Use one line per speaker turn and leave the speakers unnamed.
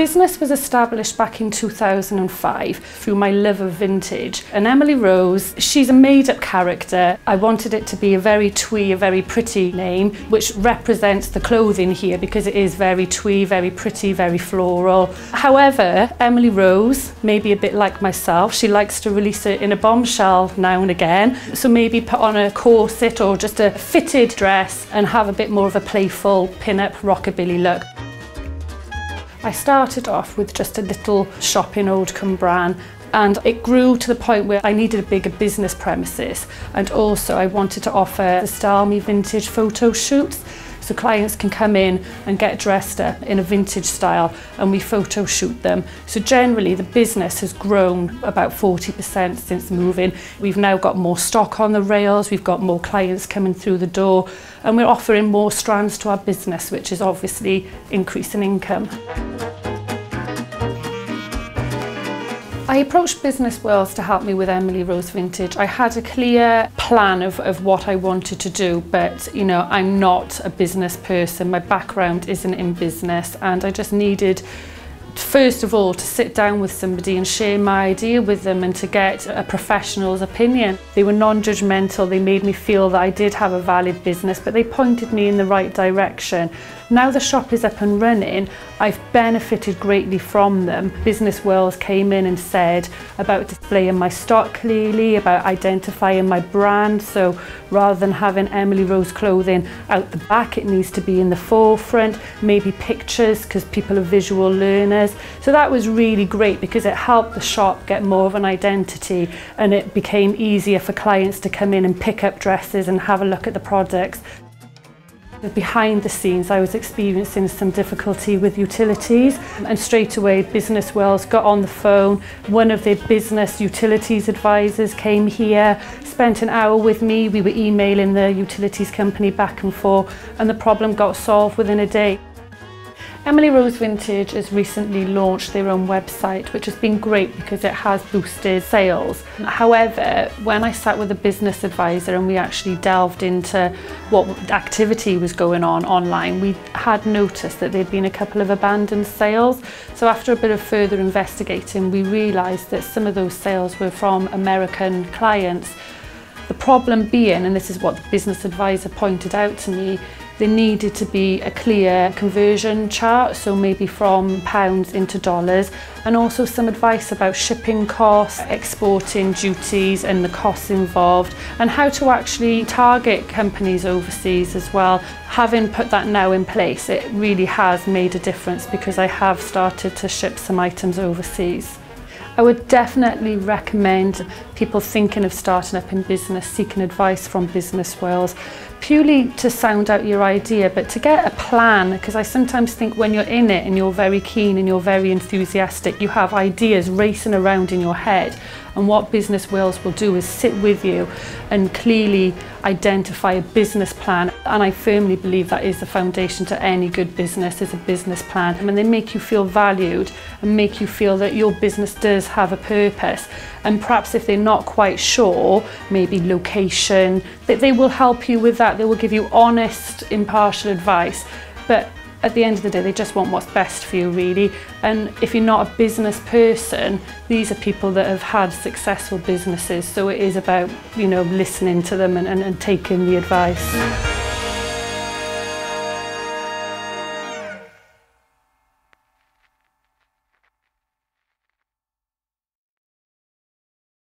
business was established back in 2005 through my love of vintage. And Emily Rose, she's a made-up character. I wanted it to be a very twee, a very pretty name, which represents the clothing here because it is very twee, very pretty, very floral. However, Emily Rose, maybe a bit like myself, she likes to release it in a bombshell now and again. So maybe put on a corset or just a fitted dress and have a bit more of a playful pin-up rockabilly look. I started off with just a little shop in Old Cwmbran, and it grew to the point where I needed a bigger business premises, and also I wanted to offer the Style Me vintage photo shoots so clients can come in and get dressed up in a vintage style and we photo shoot them. So generally the business has grown about 40% since moving. We've now got more stock on the rails, we've got more clients coming through the door, and we're offering more strands to our business, which is obviously increasing income. I approached Business World to help me with Emily Rose Vintage. I had a clear plan of what I wanted to do, but you know, I'm not a business person. My background isn't in business, and I just needed, first of all, to sit down with somebody and share my idea with them and to get a professional's opinion. They were non-judgmental, they made me feel that I did have a valid business, but they pointed me in the right direction. Now the shop is up and running, I've benefited greatly from them. Business World came in and said about displaying my stock clearly, about identifying my brand, so rather than having Emily Rose clothing out the back, it needs to be in the forefront, maybe pictures because people are visual learners. So that was really great because it helped the shop get more of an identity, and it became easier for clients to come in and pick up dresses and have a look at the products. Behind the scenes, I was experiencing some difficulty with utilities, and straight away Business World got on the phone. One of their business utilities advisors came here, spent an hour with me. We were emailing the utilities company back and forth, and the problem got solved within a day. Emily Rose Vintage has recently launched their own website, which has been great because it has boosted sales. However, when I sat with a business advisor and we actually delved into what activity was going on online, we had noticed that there'd been a couple of abandoned sales. So after a bit of further investigating, we realised that some of those sales were from American clients. The problem being, and this is what the business advisor pointed out to me, there needed to be a clear conversion chart, so maybe from pounds into dollars, and also some advice about shipping costs, exporting duties and the costs involved, and how to actually target companies overseas as well. Having put that now in place, it really has made a difference because I have started to ship some items overseas. I would definitely recommend people thinking of starting up in business, seeking advice from Business World, purely to sound out your idea, but to get a plan, because I sometimes think when you're in it and you're very keen and you're very enthusiastic, you have ideas racing around in your head. And what Business World will do is sit with you and clearly identify a business plan. And I firmly believe that is the foundation to any good business, is a business plan. And they make you feel valued and make you feel that your business does have a purpose. And perhaps if they're not quite sure, maybe location, that they will help you with that. They will give you honest, impartial advice. But at the end of the day, they just want what's best for you, really. And if you're not a business person, these are people that have had successful businesses. So it is about, you know, listening to them and taking the advice.